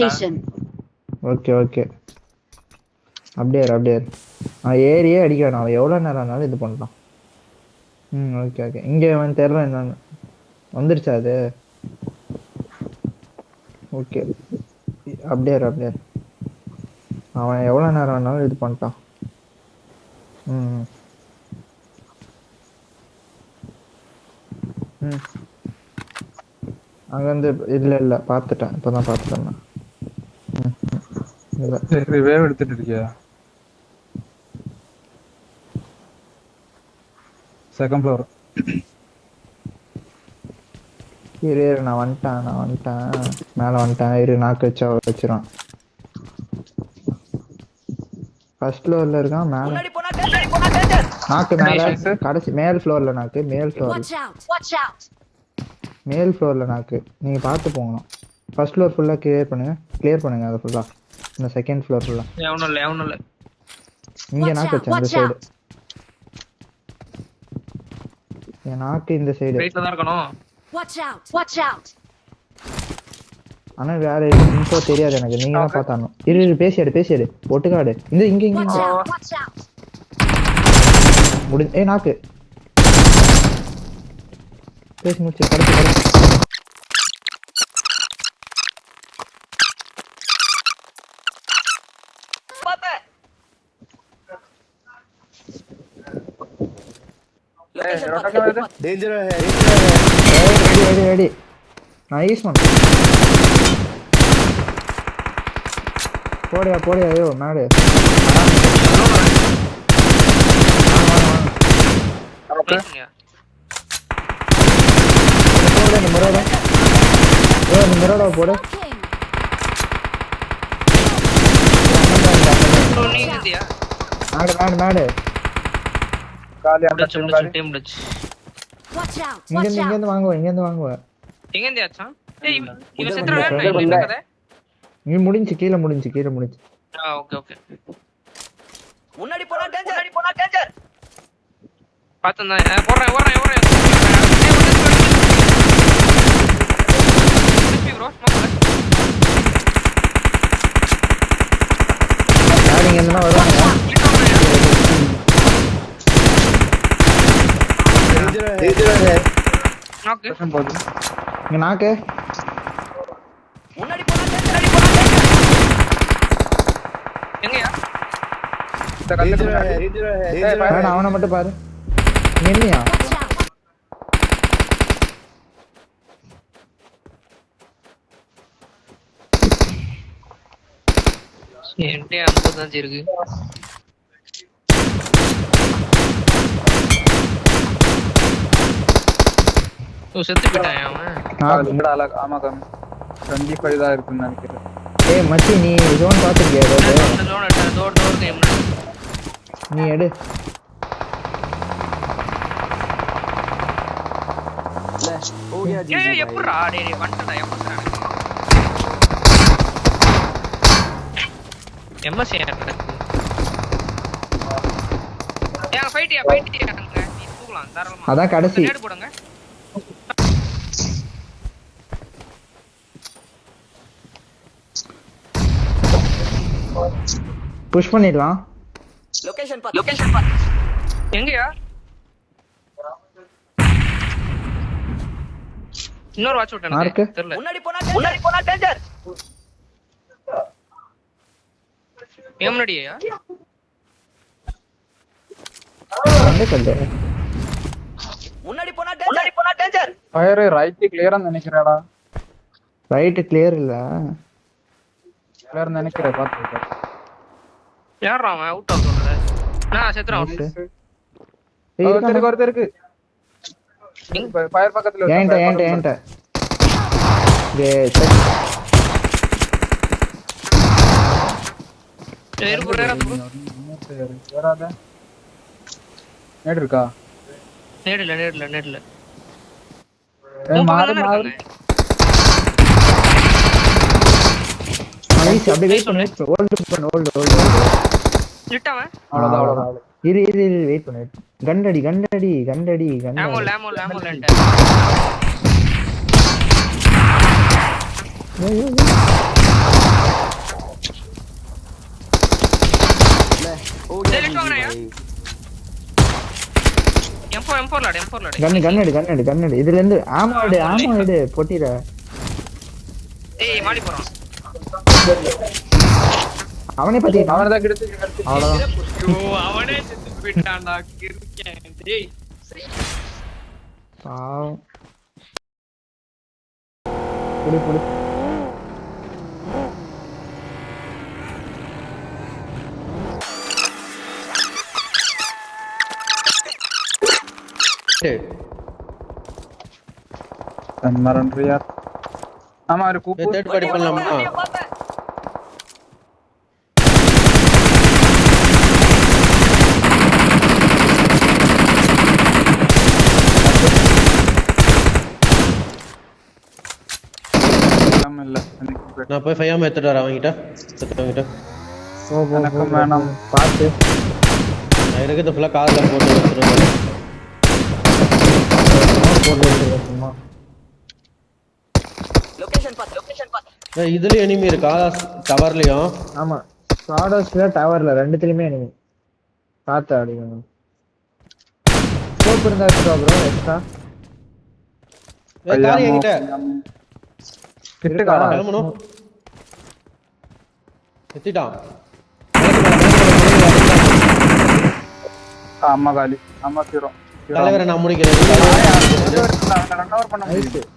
Station. Okay okay. அப்படியே அப்படியே ஏரியே அடிக்க வேணாம். அவன் எவ்வளோ நேரம் ஆனாலும் இது பண்ணலாம். Okay okay. இங்கே அவன் தெரியல என்னன்னு வந்துருச்சா அது? ஓகே அப்படியே அப்படியே அவன் எவ்வளோ நேரம் ஆனாலும் இது பண்ணிட்டான். ம் ம் அங்கேருந்து இல்லை பார்த்துட்டேன். இப்போ தான் பார்த்துட்டேன் நான். இல்லை வேவ் எடுத்துட்டு இருக்கியா? Second floor. இரு நான் வந்துட்டேன் மேலே வந்துட்டேன். இரு நாக்கு வச்சிருவான். ஃபர்ஸ்ட் ஃப்ளோர்ல இருக்கான். மேலே நாக்கு மேலே கடைசி மேல் ஃப்ளோர்ல நாக்கு. மேல் ஃப்ளோர்ல நாக்கு. நீங்க பார்த்து போகணும். ஃபர்ஸ்ட் ஃப்ளோர் ஃபுல்லா கிளியர் பண்ணுங்க அதை ஃபுல்லா. இந்த செகண்ட் ஃப்ளோர் ஃபுல்லா எவனும் இல்ல. இங்க நாக்கு வச்சேன் இந்த சைடு. என் நாக்கு இந்த சைடு ரைட்ல தான் இருக்கணும். Watch out. ஆனா வேற இன்ஃபோ தெரியாது எனக்கு. நீங்க தான் பார்த்தானோ. இரு பேசியாடு ஒட்டுக்காடு. இந்த இங்க முடிஞ்சு நாக்கு பேசி முடிச்சு கடைசி डेंजर है रेडी नाइस वन போடியா ஐயோ மேடு ஓகே போடு மிரடா போடு. நீங்கதியா மேடு காலி டீம் முடிச்சு. இங்க இருந்து வாங்குவ எங்கேந்து ஆச்சான்? ஏய் இவன் செத்துறா என்ன கதை? நீ முடிஞ்சு கீழ முடிஞ்சு ஓகே முன்னாடி போனா டேஞ்சர் பாத்தேன் போறேன் நீங்க என்ன வருவாங்க? डेंजर है நாக்கு இங்க நாக்கு முன்னாடி போனா எங்கயா? डेंजर है வேணா அவனை மட்டும் பாரு. என்னையா என்கிட்ட 50 இருக்கு. செத்து போயிட்டான் அவன். ஆமா கம் 25 தான் இருக்குன்னு நினைக்கிறேன். ஏய் மச்சி நீ ஜோன் பாத்துக்கியா? ஜோன் எடுத்த டோர் கேம் நீ எடு. हो गया जी ஏய் எப்பறா டேய் வந்துடா எப்பறா எம்எஸ் எனக்கு ஏன் ஃபைட்டியா நீ தூக்கலாம் தாராளமா. அதான் கடைசி நேடு போடுங்க. புஷ் பண்ணிடலாம். लोकेशन पर எங்கயா? இன்னொரு வாட்ச் விட்டேன் மார்க் தெரியல. मुन्नाडी पोना डेंजर ஏன் முன்னாடியா? வந்து கண்டு मुन्नाडी पोना डेंजर ஃபயர் ரைட் கிளியரா நினைக்கிறேடா. ரைட் கிளியர் இல்ல. கிளியர் நினைக்கிறேன் பாத்து. யாரா அவன் அவுட் ஆஃப் சொல்ற? நான் செத்துறான். ஒருத்தர் இருக்கு. ஃபயர் பக்கத்துல ஏன்ட்ட நேடு இருக்கா? நேடுல மாறு அப்படியே வெயிட் பண்ணு. ஹோல்ட் லிட்டவன் அவ்வளவுதான். இரு வெயிட் பண்ணு. கண்டடி ஆமோ லேண்ட ஏய், ஏய், ले हो गया ले, लेटो GG ना यार। भाई M4 லாடு M4 லாடு கண்ணு எடு இதுல இருந்து ஆமா எடு பொட்டிர ஏய் மாடி போறான் அவனே பத்தி அவனை தான் கிடைச்சு அவ்வளவுதான் ஐயோ அவனே செத்து போயிட்டான்டா கிறுக்கன் டேய் பாவம் புடி மறந்து யார் ஆமா ஒரு கூப்பு தேர்ட் பார்ட்டி பண்ணலாமா இல்ல எனக்கு நான் போய் ஃபையாம எடுத்துட்டு வரேன் அவங்கிட்ட செத்தவங்கிட்ட எனக்கும் வேணாம் பார்த்து நான் இருக்கிறது ஃபுல்லாக காரில் போட்டு வச்சுருவேன் போட்டு வச்சிருக்கேன் சும்மா लोकेशन पता இதுலயும் எனிமி இருக்கா டவர்லயும் ஆமா ஸ்குவாடர்ஸ்ல டவர்ல ரெண்டுத்துலயுமே enemy பார்த்து அடிக்கணும் ஸ்கோப் இருந்தா எடுத்துட்டு ப்ரோ எக்ஸ்ட்ரா காரி என்கிட்ட கிட்ட காடா கிளம்பணும் எத்திட்டான் அம்மா காலி அம்மா சீரோ தலைவரை நான் முடிக்கிறேன் ரெண்டவர் பண்ண முடியும்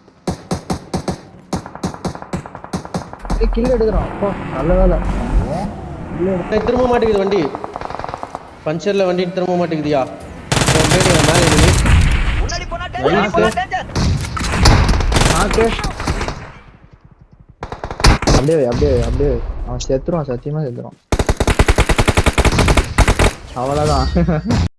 கில் எடுக்கிறோம் அப்போ நல்ல வேலை திரும்ப மாட்டேங்குது வண்டி பஞ்சர்ல வண்டி திரும்ப மாட்டேங்குதியா மேல enemy. முன்னாடி போனா டேஞ்சர் ஆக்கே அப்படியே அவன் செத்துருவான் சத்தியமா செத்துருவான் அவ்வளவுதான்